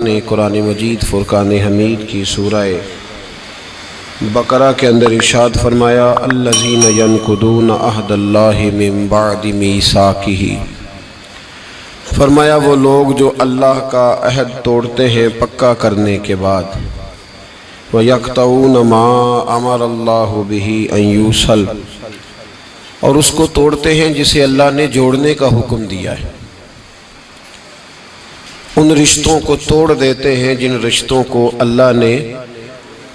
نے قرآن مجید فرقان حمید کی سورہ بقرہ کے اندر ارشاد فرمایا الذین ینقضون عہد اللہ من بعد میثاقہ، فرمایا وہ لوگ جو اللہ کا عہد توڑتے ہیں پکا کرنے کے بعد، وَيَقْطَعُونَ مَا أَمَرَ اللَّهُ بِهِ أَن يُوصَلَ، اور اس کو توڑتے ہیں جسے اللہ نے جوڑنے کا حکم دیا ہے، ان رشتوں کو توڑ دیتے ہیں جن رشتوں کو اللہ نے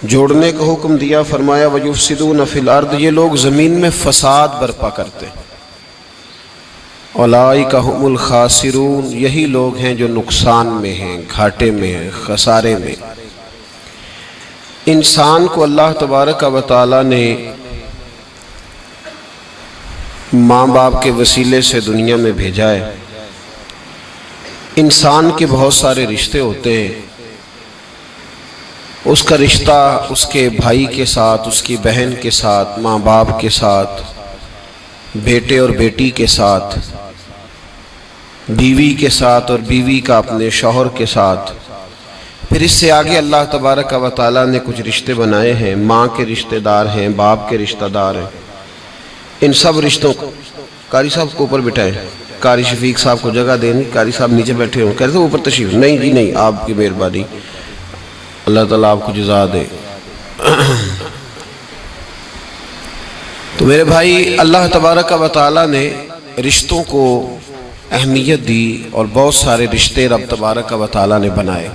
جوڑنے کا حکم دیا۔ فرمایا وَيُفْسِدُونَ فِي الْأَرْضِ، یہ لوگ زمین میں فساد برپا کرتے ہیں۔ أُولَٰئِكَ هُمُ الْخَاسِرُونَ، یہی لوگ ہیں جو نقصان میں ہیں، گھاٹے میں ہیں، خسارے میں۔ انسان کو اللہ تبارک و تعالی نے ماں باپ کے وسیلے سے دنیا میں بھیجا ہے۔ انسان کے بہت سارے رشتے ہوتے ہیں، اس کا رشتہ اس کے بھائی کے ساتھ، اس کی بہن کے ساتھ، ماں باپ کے ساتھ، بیٹے اور بیٹی کے ساتھ، بیوی کے ساتھ اور بیوی کا اپنے شوہر کے ساتھ۔ پھر اس سے آگے اللہ تبارک و تعالیٰ نے کچھ رشتے بنائے ہیں، ماں کے رشتہ دار ہیں، باپ کے رشتہ دار ہیں۔ ان سب رشتوں کو قاری صاحب کو اوپر بٹھائیں، قاری شفیق صاحب کو جگہ دیں، قاری صاحب نیچے بیٹھے ہوں، کہتے ہیں اوپر تشریف نہیں جی نہیں، آپ کی مہربانی، اللہ تعالیٰ آپ کو جزا دے۔ تو میرے بھائی، اللہ تبارک و تعالیٰ نے رشتوں کو اہمیت دی اور بہت سارے رشتے رب تبارک و تعالیٰ نے بنائے۔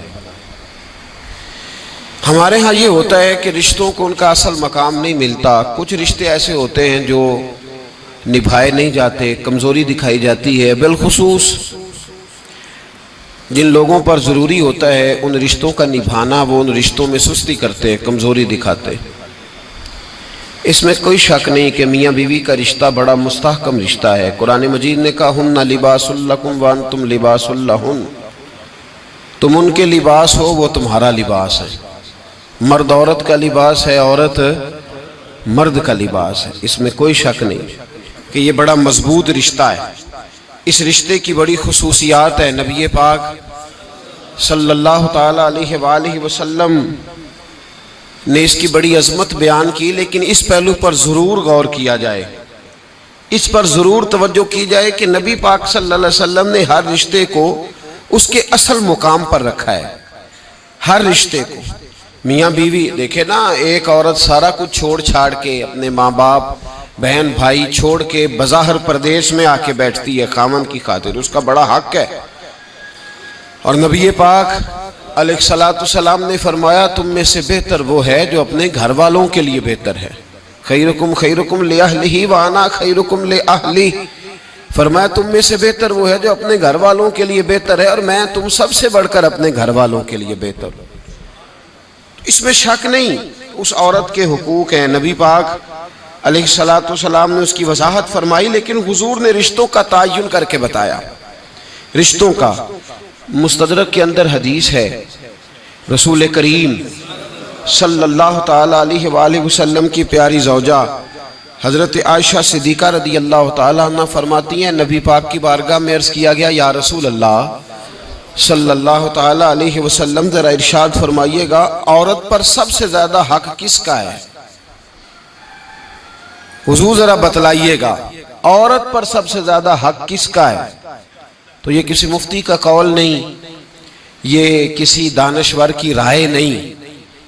ہمارے ہاں یہ ہوتا ہے کہ رشتوں کو ان کا اصل مقام نہیں ملتا، کچھ رشتے ایسے ہوتے ہیں جو نبھائے نہیں جاتے، کمزوری دکھائی جاتی ہے، بالخصوص جن لوگوں پر ضروری ہوتا ہے ان رشتوں کا نبھانا، وہ ان رشتوں میں سستی کرتے ہیں، کمزوری دکھاتے ہیں۔ اس میں کوئی شک نہیں کہ میاں بیوی کا رشتہ بڑا مستحکم رشتہ ہے۔ قرآن مجید نے کہا ہن لباس لکم وانتم لباس لہن، تم ان کے لباس ہو، وہ تمہارا لباس ہے۔ مرد عورت کا لباس ہے، عورت مرد کا لباس ہے، اس میں کوئی شک نہیں کہ یہ بڑا مضبوط رشتہ ہے۔ اس رشتے کی بڑی خصوصیات ہے۔ نبی پاک صلی اللہ تعالیٰ علیہ وآلہ وسلم نے اس کی بڑی عظمت بیان کی، لیکن اس پہلو پر ضرور غور کیا جائے، اس پر ضرور توجہ کی جائے کہ نبی پاک صلی اللہ علیہ وسلم نے ہر رشتے کو اس کے اصل مقام پر رکھا ہے۔ ہر رشتے کو، میاں بیوی دیکھیں نا، ایک عورت سارا کچھ چھوڑ چھاڑ کے، اپنے ماں باپ بہن بھائی چھوڑ کے بظاہر پردیس میں آ کے بیٹھتی ہے خامن کی خاطر، اس کا بڑا حق ہے۔ اور نبی پاک علیہ السلام نے فرمایا تم میں سے بہتر وہ ہے جو اپنے گھر والوں کے لیے بہتر ہے۔ خیرکم خیرکم لأہلہ وانا خیرکم لأہلی، فرمایا تم میں سے بہتر وہ ہے جو اپنے گھر والوں کے لیے بہتر ہے، اور میں تم سب سے بڑھ کر اپنے گھر والوں کے لیے بہتر ہوں۔ اس میں شک نہیں، اس عورت کے حقوق ہیں، نبی پاک علیہ السلام نے اس کی وضاحت فرمائی، لیکن حضور نے رشتوں کا تعین کر کے بتایا۔ رشتوں کا مستدرک کے اندر حدیث ہے، رسول کریم صلی اللہ تعالیٰ علیہ وآلہ وسلم کی پیاری زوجہ حضرت عائشہ صدیقہ رضی اللہ تعالیٰ عنہ فرماتی ہیں، نبی پاک کی بارگاہ میں عرض کیا گیا یا رسول اللہ صلی اللہ تعالیٰ علیہ وسلم ذرا ارشاد فرمائیے گا عورت پر سب سے زیادہ حق کس کا ہے؟ حضور ذرا بتلائیے گا عورت پر سب سے زیادہ حق کس کا ہے؟ تو یہ کسی مفتی کا قول نہیں، یہ کسی دانشور کی رائے نہیں،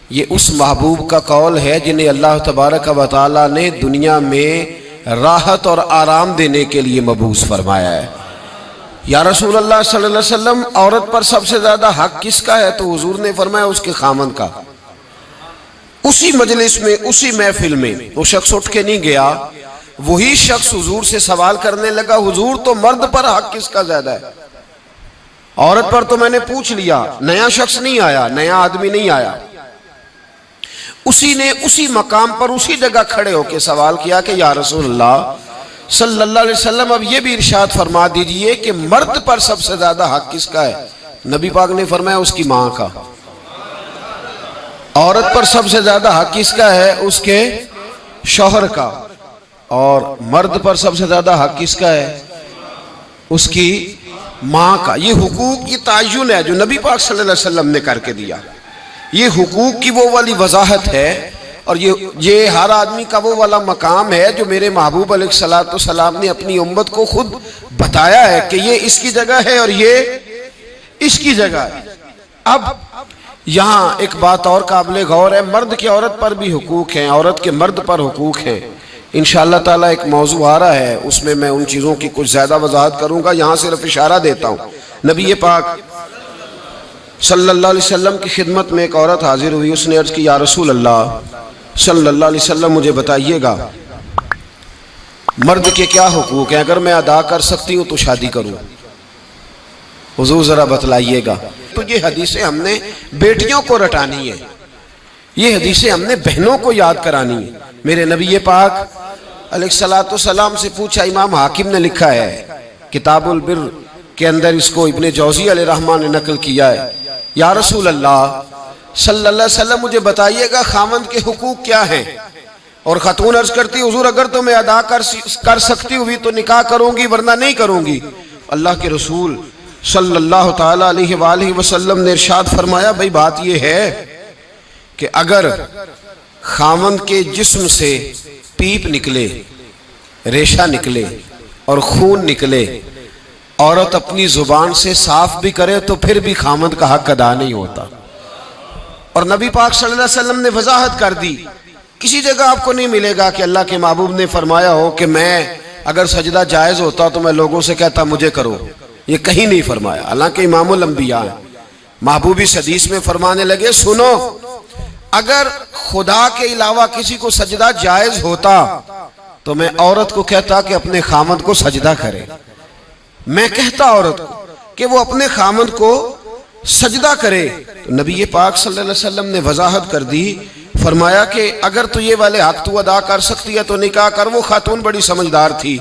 یہ اس محبوب کا قول ہے جنہیں اللہ تبارک و تعالیٰ نے دنیا میں راحت اور آرام دینے کے لیے مبعوث فرمایا ہے۔ یا رسول اللہ صلی اللہ علیہ وسلم عورت پر سب سے زیادہ حق کس کا ہے؟ تو حضور نے فرمایا اس کے خامن کا۔ اسی مجلس میں، اسی محفل میں وہ شخص اٹھ کے نہیں گیا، وہی شخص حضور سے سوال کرنے لگا حضور تو مرد پر حق کس کا زیادہ ہے؟ عورت پر تو میں نے پوچھ لیا، نیا شخص نہیں آیا، نیا آدمی نہیں آیا۔ اسی نے اسی مقام پر اسی جگہ کھڑے ہو کے سوال کیا کہ یا رسول اللہ صلی اللہ علیہ وسلم اب یہ بھی ارشاد فرما دیجئے کہ مرد پر سب سے زیادہ حق کس کا ہے؟ نبی پاک نے فرمایا اس کی ماں کا۔ عورت پر سب سے زیادہ حق کس کا ہے؟ اس کے شوہر کا۔ اور مرد پر سب سے زیادہ حق کس کا ہے؟ اس کی ماں کا یہ حقوق، یہ تعین ہے جو نبی پاک صلی اللہ علیہ وسلم نے کر کے دیا. یہ حقوق کی وہ والی وضاحت ہے، اور یہ ہر آدمی کا وہ والا مقام ہے جو میرے محبوب علیہ الصلوۃ والسلام نے اپنی امت کو خود بتایا ہے کہ یہ اس کی جگہ ہے اور یہ اس کی جگہ ہے. اب یہاں ایک بات اور قابل غور ہے، مرد کے عورت پر بھی حقوق ہیں، عورت کے مرد پر حقوق ہیں. انشاءاللہ تعالیٰ ایک موضوع آ رہا ہے، اس میں ان چیزوں کی کچھ زیادہ وضاحت کروں گا. یہاں صرف اشارہ دیتا ہوں. نبی پاک صلی اللہ علیہ وسلم کی خدمت میں ایک عورت حاضر ہوئی. اس نے عرض کی یا رسول اللہ صلی اللہ علیہ وسلم مجھے بتائیے گا مرد کے کیا حقوق ہیں، اگر میں ادا کر سکتی ہوں تو شادی کروں. حضور ذرا بتلائیے گا. تو یہ حدیثیں ہم نے بیٹیوں کو رٹانی ہے، یہ حدیثیں ہم نے بہنوں کو یاد کرانی ہے. میرے نبی پاک علیہ الصلوۃ والسلام سے پوچھا، امام حاکم نے لکھا ہے کتاب البر کے اندر، اس کو ابن جوزی علیہ الرحمٰن نے نقل کیا ہے. یا رسول اللہ صلی اللہ علیہ وسلم مجھے بتائیے گا خاوند کے حقوق کیا ہیں. اور خاتون عرض کرتی حضور اگر تو میں ادا کر سکتی ہوئی تو نکاح کروں گی ورنہ نہیں کروں گی. اللہ کے رسول صلی اللہ تعالیٰ علیہ وآلہ وسلم نے ارشاد فرمایا بھئی بات یہ ہے کہ اگر خاوند کے جسم سے پیپ نکلے، ریشہ نکلے اور خون نکلے، عورت اپنی زبان سے صاف بھی کرے تو پھر بھی خاوند کا حق ادا نہیں ہوتا. اور نبی پاک صلی اللہ علیہ وسلم نے وضاحت کر دی. کسی جگہ آپ کو نہیں ملے گا کہ اللہ کے محبوب نے فرمایا ہو کہ میں اگر سجدہ جائز ہوتا تو میں لوگوں سے کہتا مجھے کرو. یہ کہیں نہیں فرمایا. حالانکہ امام الانبیاء ہیں، محبوب اس حدیث میں فرمانے لگے سنو، اگر خدا کے علاوہ کسی کو سجدہ جائز ہوتا تو میں عورت کو کہتا کہ اپنے خاوند کو سجدہ کرے. میں کہتا عورت کو کہ وہ اپنے خاوند کو سجدہ کرے. تو نبی پاک صلی اللہ علیہ وسلم نے وضاحت کر دی، فرمایا کہ اگر تو یہ والے حق تو ادا کر سکتی ہے تو نکاح کر. وہ خاتون بڑی سمجھدار تھی،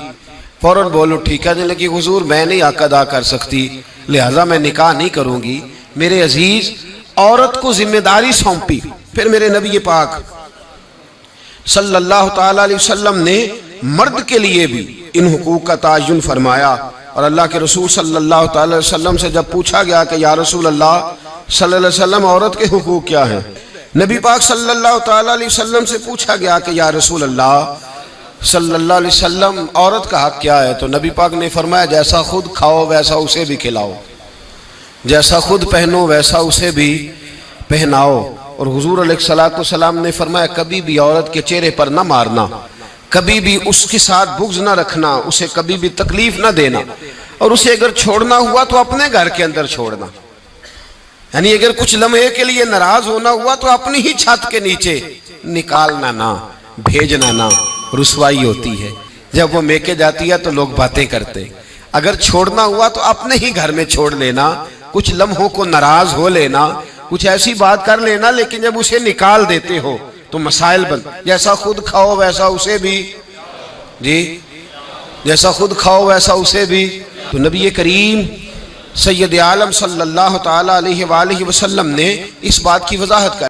فوراً بولو ٹھیک ہے. لگی حضور میں نہیں حق ادا کر سکتی لہٰذا میں نکاح نہیں کروں گی. میرے عزیز عورت کو ذمہ داری سونپی. پھر میرے نبی پاک صلی اللہ تعالیٰ علیہ وسلم نے مرد کے لیے بھی ان حقوق کا تعین فرمایا. اور اللہ کے رسول صلی اللہ تعالیٰ علیہ وسلم سے جب پوچھا گیا کہ یا رسول اللہ صلی اللہ علیہ وسلم عورت کے حقوق کیا ہیں، نبی پاک صلی اللہ تعالیٰ علیہ وسلم سے پوچھا گیا کہ یا رسول اللہ صلی اللہ علیہ وسلم عورت کا حق کیا ہے، تو نبی پاک نے فرمایا جیسا خود کھاؤ ویسا اسے بھی کھلاؤ، جیسا خود پہنو ویسا اسے بھی پہناؤ. اور حضور علیہ الصلوۃ والسلام نے فرمایا کبھی بھی عورت کے چہرے پر نہ مارنا، کبھی بھی اس کے ساتھ بغض نہ رکھنا، اسے کبھی بھی تکلیف نہ دینا، اور اسے اگر چھوڑنا ہوا تو اپنے گھر کے اندر چھوڑنا. یعنی اگر کچھ لمحے کے لیے ناراض ہونا ہوا تو اپنی ہی چھت کے نیچے نکالنا نہ، بھیجنا نہ. رسوائی ہوتی ہے جب وہ میکے جاتی ہے تو لوگ باتیں کرتے. اگر چھوڑنا ہوا تو اپنے ہی گھر میں چھوڑ لینا، کچھ لمحوں کو ناراض ہو لینا، کچھ ایسی بات کر لینا، لیکن جب اسے نکال دیتے ہو تو مسائل بن. جیسا خود کھاؤ ویسا اسے بھی، جی جیسا خود کھاؤ ویسا اسے بھی. تو نبی کریم سید عالم صلی اللہ تعالیٰ علیہ وآلہ وسلم نے اس بات کی وضاحت کر